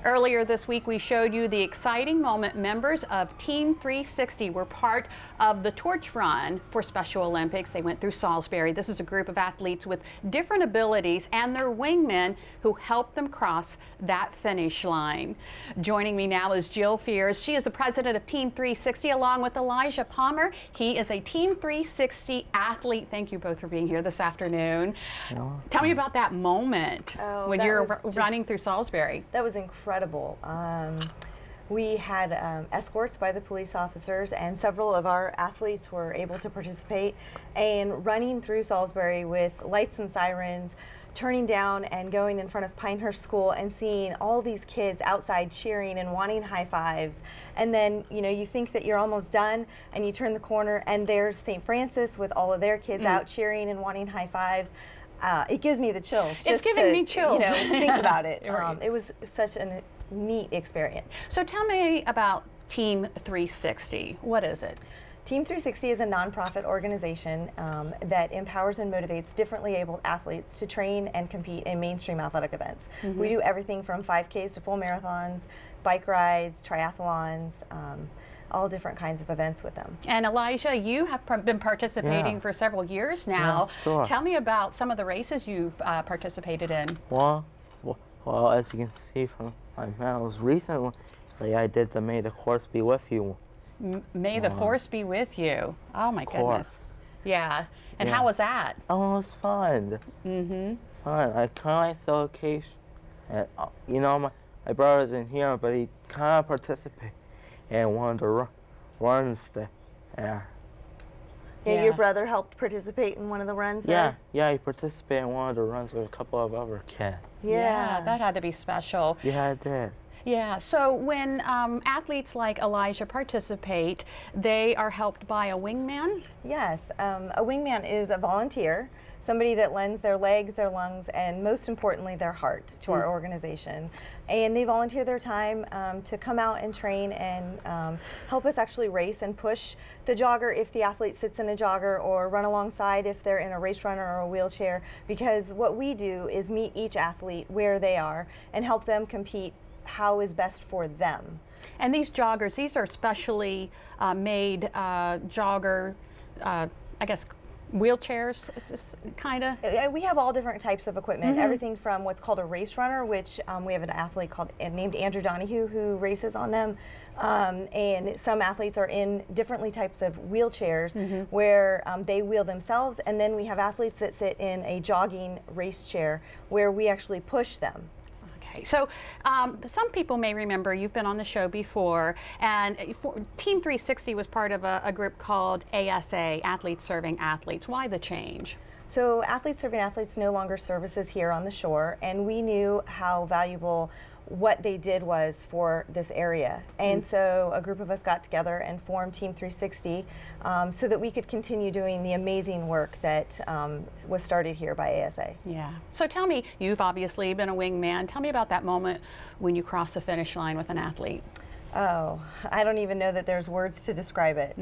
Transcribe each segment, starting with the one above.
Earlier this week, we showed you the exciting moment members of Team 360 were part of the torch run for Special Olympics. They went through Salisbury. This is a group of athletes with different abilities and their wingmen who helped them cross that finish line. Joining me now is Jill Fears. She is the president of Team 360 along with Elijah Palmer. He is a Team 360 athlete. Thank you both for being here this afternoon. Tell me about that moment when you're running through Salisbury. That was incredible. We had escorts by the police officers, and several of our athletes were able to participate. And running through Salisbury with lights and sirens, turning down and going in front of Pinehurst School and seeing all these kids outside cheering and wanting high fives. And then, you know, you think that you're almost done and you turn the corner and there's St. Francis with all of their kids out cheering and wanting high fives. It gives me the chills. It's giving me chills. You know, think about it. Right. It was such a neat experience. So tell me about Team 360. What is it? Team 360 is a nonprofit organization that empowers and motivates differently abled athletes to train and compete in mainstream athletic events. We do everything from 5Ks to full marathons, bike rides, triathlons, all different kinds of events with them. And Elijah, you have been participating for several years now. Yeah, sure. Tell me about some of the races you've participated in. Well, as you can see from my medals recently, I did the May the Force Be With You. May the Force be with you. Oh my goodness. Yeah. And how was that? Oh, it was fun. Fun. I kind of like the occasion. And, you know, my brother's in here, but he kind of participated and wanted to run there. Yeah, your brother helped participate in one of the runs there? Yeah, he participated in one of the runs with a couple of other kids. Yeah, that had to be special. Yeah, it did. Yeah, so when athletes like Elijah participate, they are helped by a wingman? Yes, a wingman is a volunteer, somebody that lends their legs, their lungs, and most importantly, their heart to our organization. And they volunteer their time to come out and train and help us actually race and push the jogger if the athlete sits in a jogger, or run alongside if they're in a race runner or a wheelchair, because what we do is meet each athlete where they are and help them compete how is best for them. And these joggers, these are specially made jogger, I guess, wheelchairs, kind of? We have all different types of equipment, everything from what's called a race runner, which we have an athlete named Andrew Donahue who races on them, and some athletes are in different types of wheelchairs where they wheel themselves, and then we have athletes that sit in a jogging race chair where we actually push them. So some people may remember you've been on the show before, and Team 360 was part of a group called ASA, Athletes Serving Athletes. Why the change? So Athletes Serving Athletes no longer services here on the shore, and we knew how valuable what they did was for this area. And so a group of us got together and formed Team 360 so that we could continue doing the amazing work that was started here by ASA. Yeah. So tell me, you've obviously been a wingman. Tell me about that moment when you cross the finish line with an athlete. Oh, I don't even know that there's words to describe it.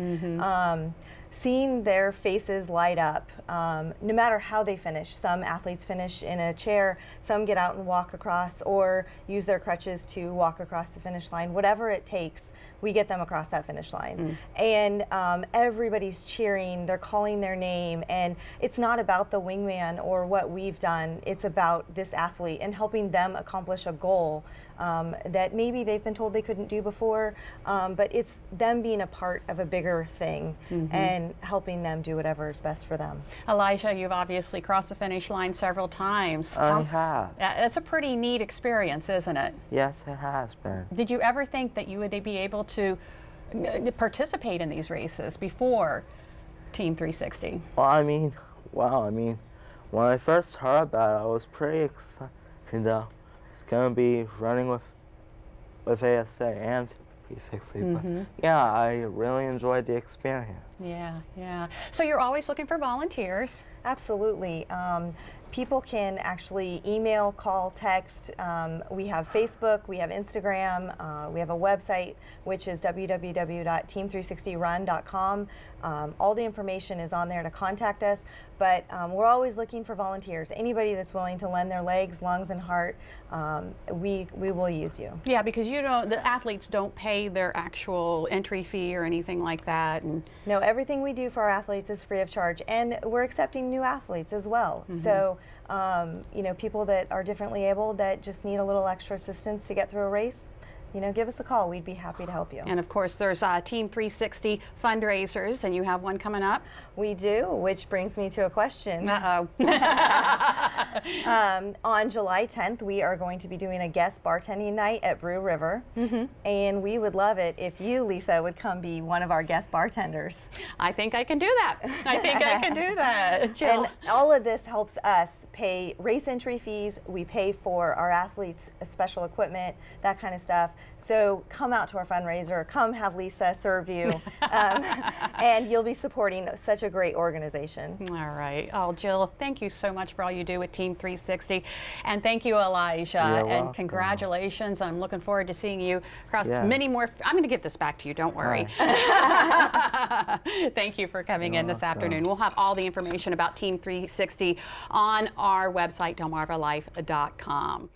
Seeing their faces light up, no matter how they finish. Some athletes finish in a chair, some get out and walk across, or use their crutches to walk across the finish line. Whatever it takes, we get them across that finish line. And everybody's cheering, they're calling their name, and it's not about the wingman or what we've done, it's about this athlete and helping them accomplish a goal that maybe they've been told they couldn't do before, but it's them being a part of a bigger thing and helping them do whatever is best for them. Elijah, you've obviously crossed the finish line several times. I have. It's a pretty neat experience, isn't it? Yes, it has been. Did you ever think that you would be able to participate in these races before Team 360? Well, I mean, when I first heard about it, I was pretty excited. It's going to be running with ASA and 360. But yeah, I really enjoyed the experience. Yeah. So you're always looking for volunteers. Absolutely. people can actually email, call, text. We have Facebook, we have Instagram, we have a website, which is www.team360run.com. All the information is on there to contact us, but we're always looking for volunteers. Anybody that's willing to lend their legs, lungs, and heart, we will use you. Yeah, because the athletes don't pay their actual entry fee or anything like that. And no, everything we do for our athletes is free of charge, and we're accepting new athletes as well. So, people that are differently able that just need a little extra assistance to get through a race, give us a call. We'd be happy to help you. And of course, there's Team 360 fundraisers, and you have one coming up. We do, which brings me to a question. Uh-oh. On July 10th, we are going to be doing a guest bartending night at Brew River, and we would love it if you, Lisa, would come be one of our guest bartenders. I think I can do that. I think I can do that. Jill. And all of this helps us pay race entry fees. We pay for our athletes' special equipment, that kind of stuff. So come out to our fundraiser, come have Lisa serve you, and you'll be supporting such a great organization. All right. Oh, Jill, thank you so much for all you do with Team 360. And thank you, Elijah. You're and welcome. Congratulations. I'm looking forward to seeing you across Yeah. many more. I'm going to give this back to you. Don't worry. Thank you for coming in this welcome. afternoon. We'll have all the information about Team 360 on our website, delmarvalife.com.